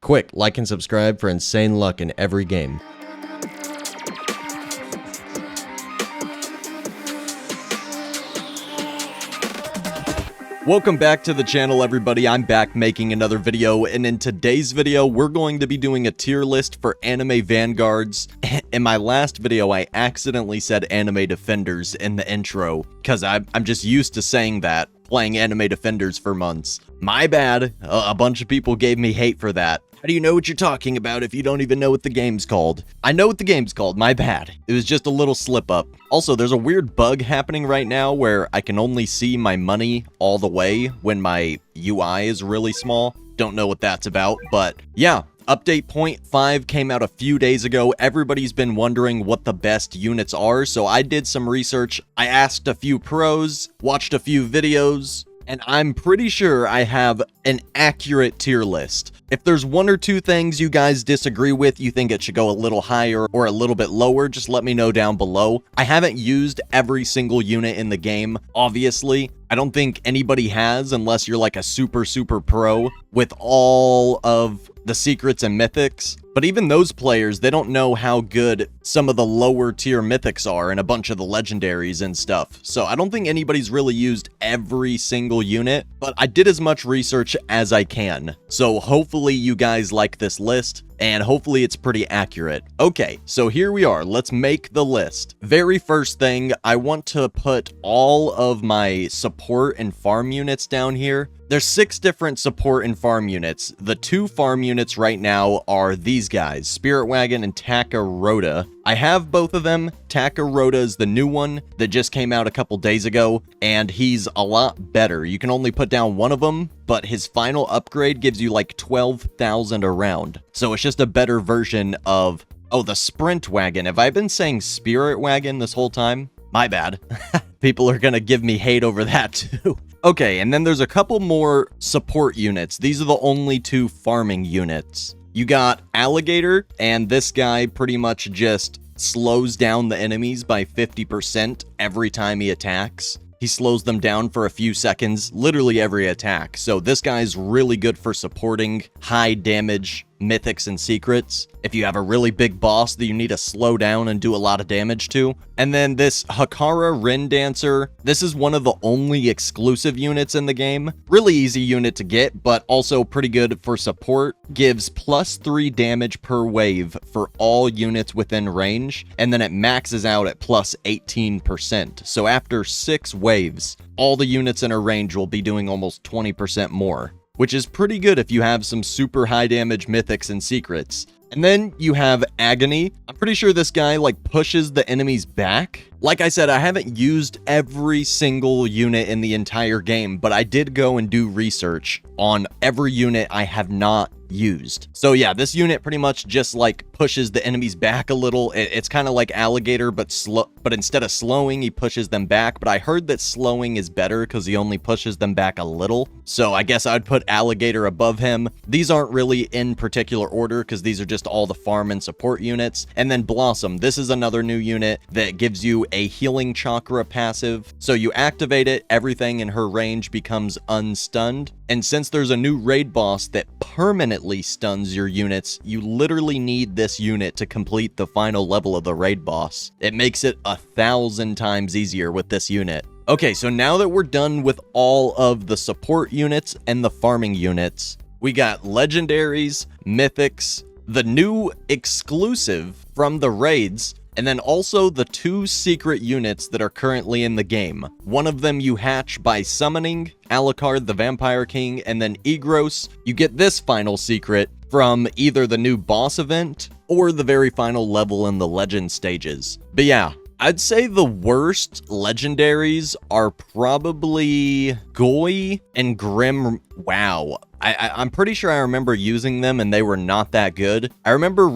Quick, like and subscribe for insane luck in every game. Welcome back to the channel, everybody. I'm back making another video, and in today's video, we're going to be doing a tier list for anime Vanguards. In my last video, I accidentally said anime defenders in the intro, because I'm just used to saying that, playing anime defenders for months. My bad. A bunch of people gave me hate for that. How do you know what you're talking about if you don't even know what the game's called? I know what the game's called, my bad. It was just a little slip up. Also, there's a weird bug happening right now where I can only see my money all the way when my UI is really small. Don't know what that's about, but yeah. Update 0.5 came out a few days ago. Everybody's been wondering what the best units are, so I did some research. I asked a few pros, watched a few videos, and I'm pretty sure I have an accurate tier list. If there's one or two things you guys disagree with, you think it should go a little higher or a little bit lower, just let me know down below. I haven't used every single unit in the game, obviously. I don't think anybody has, unless you're like a super pro with all of the secrets and mythics. But even those players, they don't know how good some of the lower tier mythics are and a bunch of the legendaries and stuff. So I don't think anybody's really used every single unit, but I did as much research as I can. So hopefully you guys like this list, and hopefully it's pretty accurate. Okay, so here we are. Let's make the list. Very first thing, I want to put all of my support and farm units down here. There's 6 different support and farm units. The 2 farm units right now are these guys, Spirit Wagon and Takarota. I have both of them. Takarota is the new one that just came out a couple days ago, and he's a lot better. You can only put down one of them, but his final upgrade gives you like 12,000 a round. So it's just a better version of, oh, the Sprint Wagon. Have I been saying Spirit Wagon this whole time? My bad. People are gonna give me hate over that too. Okay, and then there's a couple more support units. These are the only 2 farming units. You got Alligator, and this guy pretty much just slows down the enemies by 50% every time he attacks. He slows them down for a few seconds, literally every attack. So this guy's really good for supporting high damage mythics and secrets. If you have a really big boss that you need to slow down and do a lot of damage to. And then this Hakara Rin Dancer, this is one of the only exclusive units in the game. Really easy unit to get, but also pretty good for support. Gives +3 damage per wave for all units within range, and then it maxes out at +18%. So after 6 waves, all the units in a range will be doing almost 20% more, which is pretty good if you have some super high damage mythics and secrets. And then you have Agony. I'm pretty sure this guy like pushes the enemies back. Like I said, I haven't used every single unit in the entire game, but I did go and do research on every unit I have not used. So yeah, this unit pretty much just like pushes the enemies back a little. It's kind of like Alligator, but instead of slowing, he pushes them back. But I heard that slowing is better because he only pushes them back a little. So I guess I'd put Alligator above him. These aren't really in particular order because these are just all the farm and support units. And then Blossom, this is another new unit that gives you a healing chakra passive. So you activate it, everything in her range becomes unstunned. And since there's a new raid boss that permanently stuns your units, you literally need this unit to complete the final level of the raid boss. It makes it 1,000 times easier with this unit. Okay, so now that we're done with all of the support units and the farming units, we got legendaries, mythics, the new exclusive from the raids, and then also the 2 secret units that are currently in the game. One of them you hatch by summoning Alucard the Vampire King, and then Egros, you get this final secret from either the new boss event or the very final level in the legend stages. But yeah, I'd say the worst legendaries are probably Goi and Grim. Wow. I'm pretty sure I remember using them and they were not that good. I remember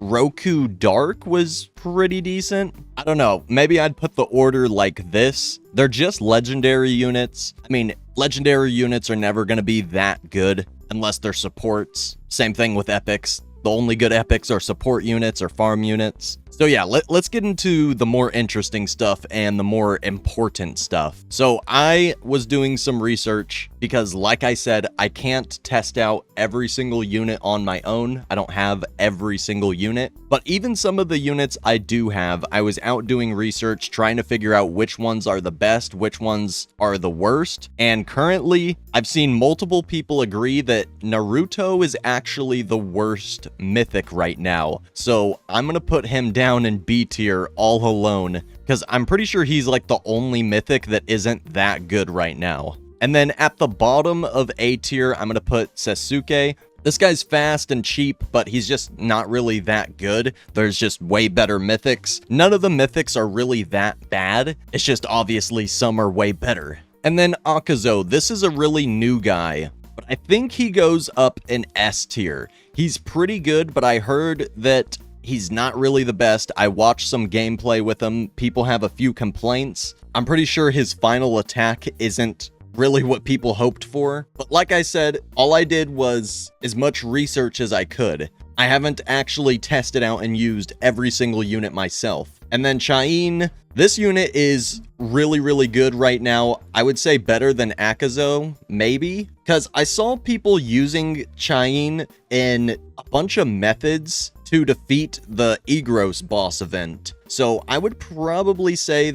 Roku Dark was pretty decent. I don't know. Maybe I'd put the order like this. They're just legendary units. I mean, legendary units are never going to be that good unless they're supports. Same thing with epics. The only good epics are support units or farm units. So yeah, let's get into the more interesting stuff and the more important stuff. So I was doing some research because, like I said, I can't test out every single unit on my own. I don't have every single unit, but even some of the units I do have, I was out doing research trying to figure out which ones are the best, which ones are the worst. And currently, I've seen multiple people agree that Naruto is actually the worst mythic right now. So I'm gonna put him down in B tier all alone, because I'm pretty sure he's like the only mythic that isn't that good right now. And then at the bottom of A tier, I'm gonna put Sasuke. This guy's fast and cheap, but he's just not really that good. There's just way better mythics. None of the mythics are really that bad. It's just obviously some are way better. And then Akazo, this is a really new guy, but I think he goes up in S tier. He's pretty good, but I heard that he's not really the best. I watched some gameplay with him. People have a few complaints. I'm pretty sure his final attack isn't really what people hoped for. But like I said, all I did was as much research as I could. I haven't actually tested out and used every single unit myself. And then Chain, this unit is really, really good right now. I would say better than Akazo, maybe, because I saw people using Chain in a bunch of methods to defeat the Igros boss event. So I would probably say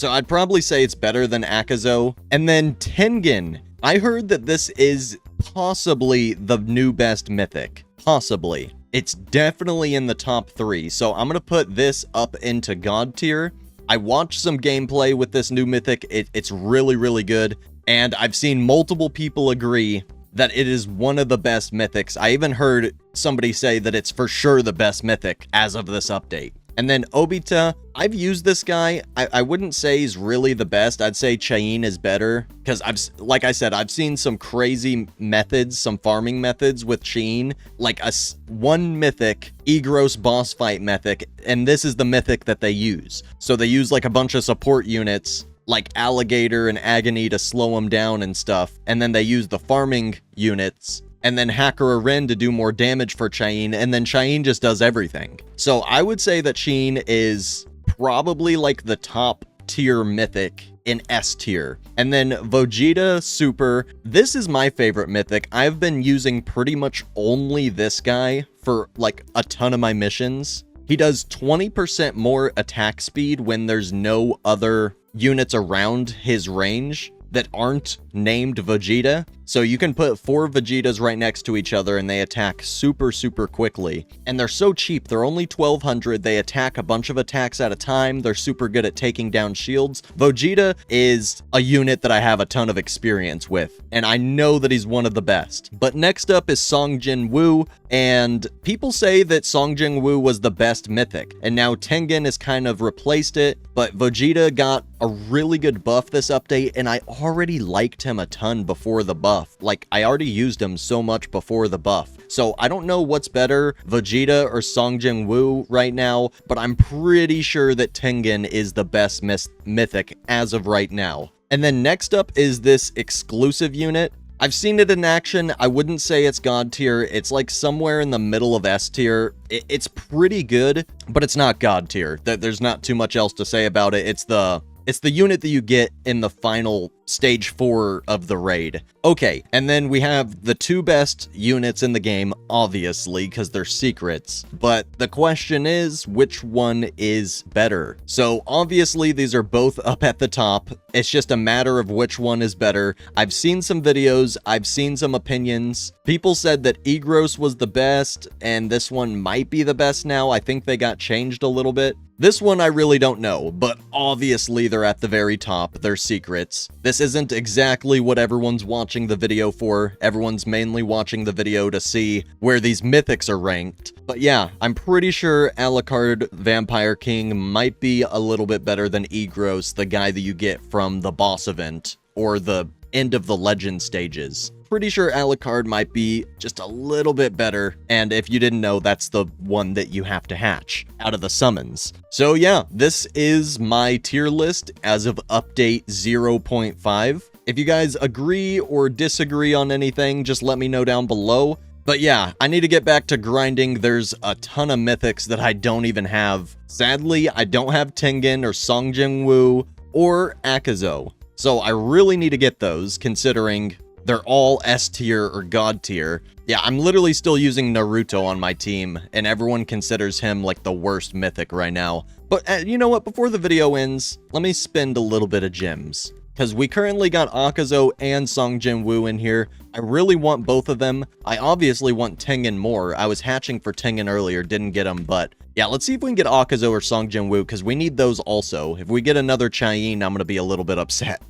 I'd probably say it's better than Akazo. And then Tengen, I heard that this is possibly the new best mythic. Possibly. It's definitely in the top 3, so I'm gonna put this up into God tier. I watched some gameplay with this new mythic. It's really, really good, and I've seen multiple people agree that it is one of the best mythics. I even heard somebody say that it's for sure the best mythic as of this update. And then Obita, I've used this guy. I wouldn't say he's really the best. I'd say Chain is better, because like I said, I've seen some crazy methods, some farming methods with Chain, like one mythic Igros boss fight mythic, and this is the mythic that they use. So they use like a bunch of support units like Alligator and Agony to slow them down and stuff, and then they use the farming units and then Hacker Ren to do more damage for Chain, and then Chain just does everything. So I would say that Chain is probably like the top tier mythic in S tier. And then Vegeta Super, this is my favorite mythic. I've been using pretty much only this guy for like a ton of my missions. He does 20% more attack speed when there's no other units around his range that aren't named Vegeta. So you can put 4 Vegetas right next to each other and they attack super, super quickly. And they're so cheap. They're only 1200. They attack a bunch of attacks at a time. They're super good at taking down shields. Vegeta is a unit that I have a ton of experience with, and I know that he's one of the best. But next up is Song Jin Woo, and people say that Song Jin Woo was the best mythic, and now Tengen has kind of replaced it, but Vegeta got a really good buff this update, and I already liked him a ton before the buff. Like, I already used him so much before the buff. So I don't know what's better, Vegeta or Song Jin Woo right now, but I'm pretty sure that Tengen is the best mythic as of right now. And then next up is this exclusive unit. I've seen it in action. I wouldn't say it's God tier. It's like somewhere in the middle of S tier. It's pretty good, but it's not God tier. There's not too much else to say about it. It's the unit that you get in the final stage 4 of the raid. Okay, and then we have the 2 best units in the game, obviously, because they're secrets. But the question is, which one is better? So obviously, these are both up at the top. It's just a matter of which one is better. I've seen some videos, I've seen some opinions. People said that Igros was the best, and this one might be the best now. I think they got changed a little bit. This one I really don't know, but obviously they're at the very top. They're secrets. This isn't exactly what everyone's watching the video for. Everyone's mainly watching the video to see where these mythics are ranked. But yeah, I'm pretty sure Alucard Vampire King might be a little bit better than Igros, the guy that you get from the boss event or the end of the legend stages. Pretty sure Alucard might be just a little bit better, and if you didn't know, that's the one that you have to hatch out of the summons. So yeah, this is my tier list as of update 0.5. If you guys agree or disagree on anything, just let me know down below. But yeah, I need to get back to grinding. There's a ton of mythics that I don't even have. Sadly, I don't have Tengen or Songjin-woo or Akazo. So I really need to get those, considering they're all S tier or God tier. Yeah, I'm literally still using Naruto on my team, and everyone considers him like the worst mythic right now. But you know what? Before the video ends, let me spend a little bit of gems. Because we currently got Akazo and Songjin-woo in here. I really want both of them. I obviously want Tengen more. I was hatching for Tengen earlier, didn't get him, but yeah, let's see if we can get Akazo or Songjin-woo, because we need those also. If we get another Chayin, I'm going to be a little bit upset.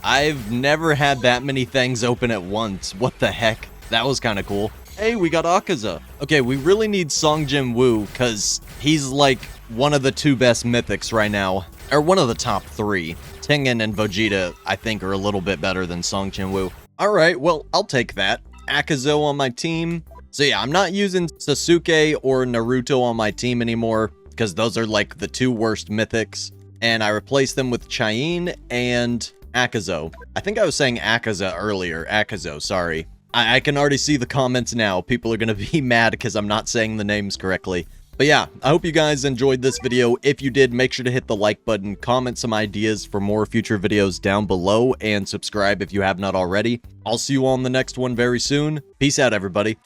I've never had that many things open at once. What the heck? That was kind of cool. Hey, we got Akaza. Okay, we really need Songjin-woo, because he's like one of the 2 best mythics right now. Or one of the top 3. Tengen and Vegeta, I think, are a little bit better than Songjin-woo. Alright, well, I'll take that. Akazo on my team. So yeah, I'm not using Sasuke or Naruto on my team anymore, because those are like the 2 worst mythics. And I replaced them with Chayin and Akazo. I think I was saying Akaza earlier. Akazo, sorry. I can already see the comments now. People are going to be mad because I'm not saying the names correctly. But yeah, I hope you guys enjoyed this video. If you did, make sure to hit the like button, comment some ideas for more future videos down below, and subscribe if you have not already. I'll see you all in the next one very soon. Peace out, everybody.